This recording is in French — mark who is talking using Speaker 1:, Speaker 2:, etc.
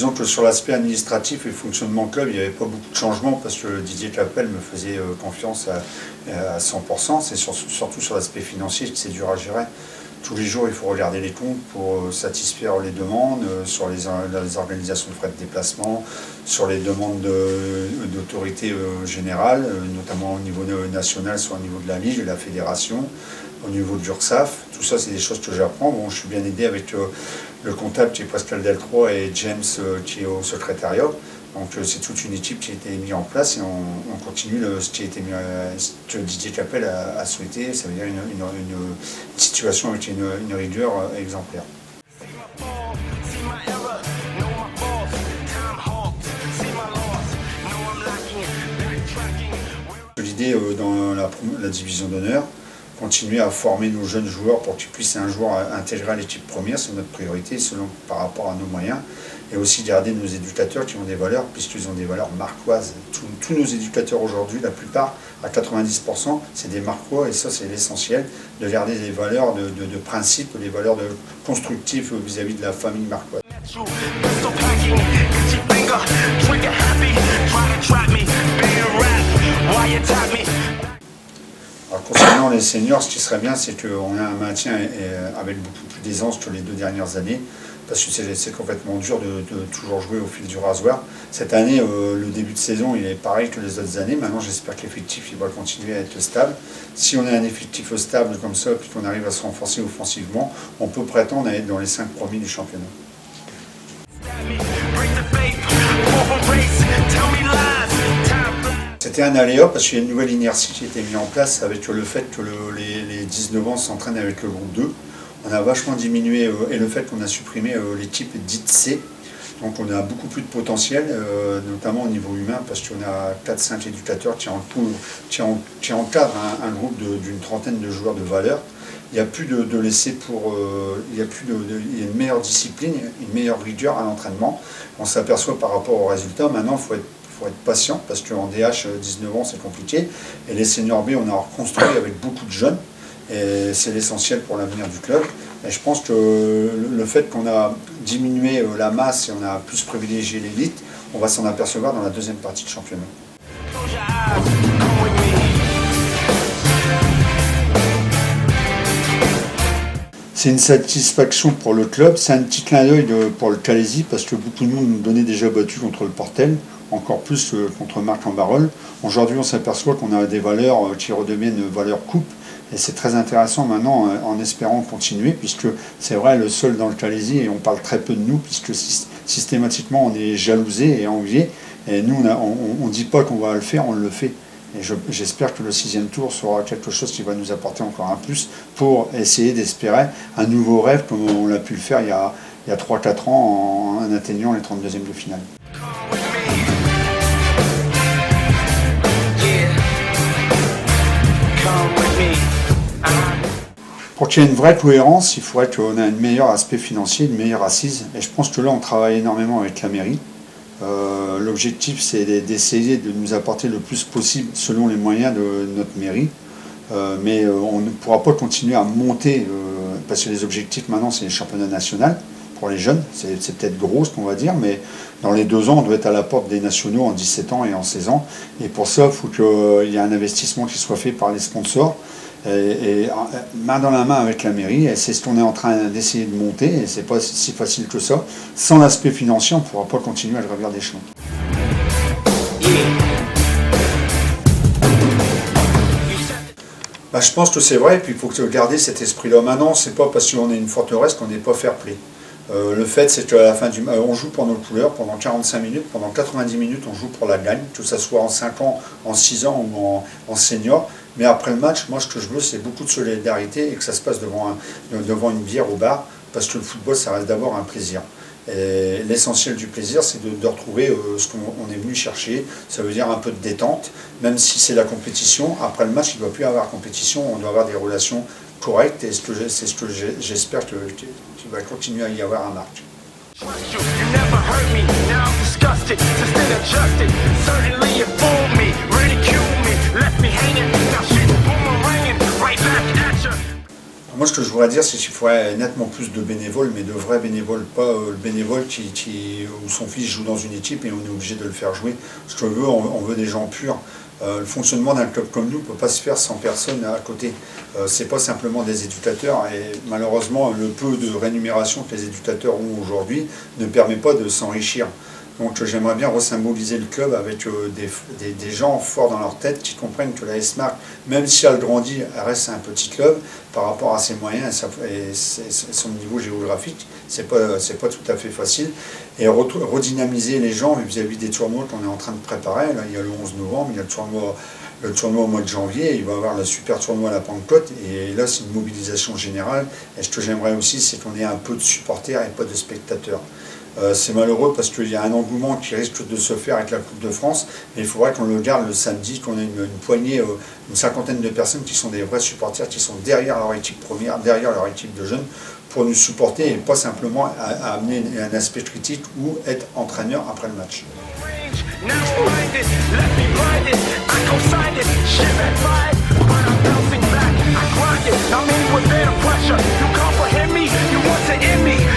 Speaker 1: disons que sur l'aspect administratif et fonctionnement club, il n'y avait pas beaucoup de changements parce que Didier Capel me faisait confiance à 100%. C'est surtout sur l'aspect financier que c'est dur à gérer. Tous les jours, il faut regarder les comptes pour satisfaire les demandes sur les organisations de frais de déplacement, sur les demandes d'autorité générale, notamment au niveau national, soit au niveau de la Ligue, de la Fédération, au niveau de l'URSSAF. Tout ça, c'est des choses que j'apprends. Bon, je suis bien aidé avec le comptable qui est Pascal Delcroix et James qui est au secrétariat. Donc c'est toute une équipe qui a été mise en place et on continue ce qui a été mis, ce que Didier Capel a souhaité, ça veut dire une situation avec une rigueur exemplaire. L'idée dans la division d'honneur, continuer à former nos jeunes joueurs pour qu'ils puissent un jour intégrer à l'équipe première, c'est notre priorité par rapport à nos moyens. Et aussi garder nos éducateurs qui ont des valeurs, puisqu'ils ont des valeurs marquoises. Tous nos éducateurs aujourd'hui, la plupart, à 90%, c'est des marquois, et ça c'est l'essentiel, de garder des valeurs de principe, des valeurs constructives vis-à-vis de la famille marquoise. Alors, concernant les seniors, ce qui serait bien, c'est qu'on a un maintien avec beaucoup plus d'aisance que les 2 dernières années, parce que c'est complètement dur de toujours jouer au fil du rasoir. Cette année, le début de saison, il est pareil que les autres années. Maintenant, j'espère que l'effectif il va continuer à être stable. Si on a un effectif stable comme ça, puis qu'on arrive à se renforcer offensivement, on peut prétendre à être dans les 5 premiers du championnat. C'était un aléa parce qu'il y a une nouvelle inertie qui a été mise en place avec le fait que les 19 ans s'entraînent avec le groupe 2. On a vachement diminué, et le fait qu'on a supprimé l'équipe dite C, donc on a beaucoup plus de potentiel, notamment au niveau humain, parce qu'on a 4-5 éducateurs qui encadrent un groupe d'une trentaine de joueurs de valeur. Il n'y a plus de laisser pour... il y a une meilleure discipline, une meilleure rigueur à l'entraînement. On s'aperçoit par rapport aux résultats, maintenant il faut être patient, parce qu'en DH, 19 ans, c'est compliqué. Et les seniors B, on a reconstruit avec beaucoup de jeunes. Et c'est l'essentiel pour l'avenir du club. Et je pense que le fait qu'on a diminué la masse et on a plus privilégié l'élite, on va s'en apercevoir dans la deuxième partie de championnat. C'est une satisfaction pour le club, c'est un petit clin d'œil pour le Calaisis parce que beaucoup de monde nous donnait déjà battu contre le Portel, encore plus contre Marc-en-Barœul. Aujourd'hui, on s'aperçoit qu'on a des valeurs qui redeviennent valeurs coupe. Et c'est très intéressant maintenant en espérant continuer, puisque c'est vrai, le seul dans le Calaisis, et on parle très peu de nous, puisque systématiquement on est jalousé et envié. Et nous, on ne dit pas qu'on va le faire, on le fait. Et j'espère que le 6e tour sera quelque chose qui va nous apporter encore un plus pour essayer d'espérer un nouveau rêve, comme on l'a pu le faire il y a 3-4 ans en atteignant les 32e de finale. Pour qu'il y ait une vraie cohérence, il faudrait qu'on ait un meilleur aspect financier, une meilleure assise. Et je pense que là, on travaille énormément avec la mairie. L'objectif, c'est d'essayer de nous apporter le plus possible selon les moyens de notre mairie. Mais on ne pourra pas continuer à monter, parce que les objectifs maintenant, c'est les championnats nationaux pour les jeunes. C'est peut-être gros ce qu'on va dire, mais dans les 2 ans, on doit être à la porte des nationaux en 17 ans et en 16 ans. Et pour ça, il faut qu'il y ait un investissement qui soit fait par les sponsors. Et main dans la main avec la mairie, et c'est ce qu'on est en train d'essayer de monter, et c'est pas si facile que ça. Sans l'aspect financier, on ne pourra pas continuer à gravir d'échelon. Je pense que c'est vrai, et puis il faut garder cet esprit-là. Maintenant, c'est pas parce qu'on est une forteresse qu'on n'est pas fair play. Le fait, c'est qu'à la fin du match, on joue pour nos couleurs pendant 45 minutes, pendant 90 minutes, on joue pour la gagne, que ce soit en 5 ans, en 6 ans ou en senior. Mais après le match, moi, ce que je veux, c'est beaucoup de solidarité et que ça se passe devant une bière au bar, parce que le football, ça reste d'abord un plaisir. Et l'essentiel du plaisir, c'est de retrouver ce qu'on est venu chercher. Ça veut dire un peu de détente, même si c'est la compétition. Après le match, il ne doit plus y avoir compétition, on doit avoir des relations correctes, et c'est ce que j'espère qu'il va continuer à y avoir un match. moi, ce que je voudrais dire, c'est qu'il faudrait nettement plus de bénévoles, mais de vrais bénévoles, pas le bénévole où son fils joue dans une équipe et on est obligé de le faire jouer. Ce que on veut des gens purs. Le fonctionnement d'un club comme nous ne peut pas se faire sans personne à côté. C'est pas simplement des éducateurs et malheureusement le peu de rémunération que les éducateurs ont aujourd'hui ne permet pas de s'enrichir. Donc j'aimerais bien resymboliser le club avec des gens forts dans leur tête qui comprennent que la S-Mark, même si elle grandit, elle reste un petit club par rapport à ses moyens et son niveau géographique. C'est pas tout à fait facile. Et redynamiser les gens vis-à-vis des tournois qu'on est en train de préparer. Là, il y a le 11 novembre, il y a le tournoi au mois de janvier, il va y avoir le super tournoi à la Pentecôte, et là c'est une mobilisation générale. Et ce que j'aimerais aussi, c'est qu'on ait un peu de supporters et pas de spectateurs. C'est malheureux parce qu'il y a un engouement qui risque de se faire avec la Coupe de France, mais il faudrait qu'on le garde le samedi, qu'on ait une poignée, une cinquantaine de personnes qui sont des vrais supporters, qui sont derrière leur équipe première, derrière leur équipe de jeunes, pour nous supporter et pas simplement à amener un aspect critique ou être entraîneur après le match.
Speaker 2: Now me with better pressure. You comprehend me, you want to end me.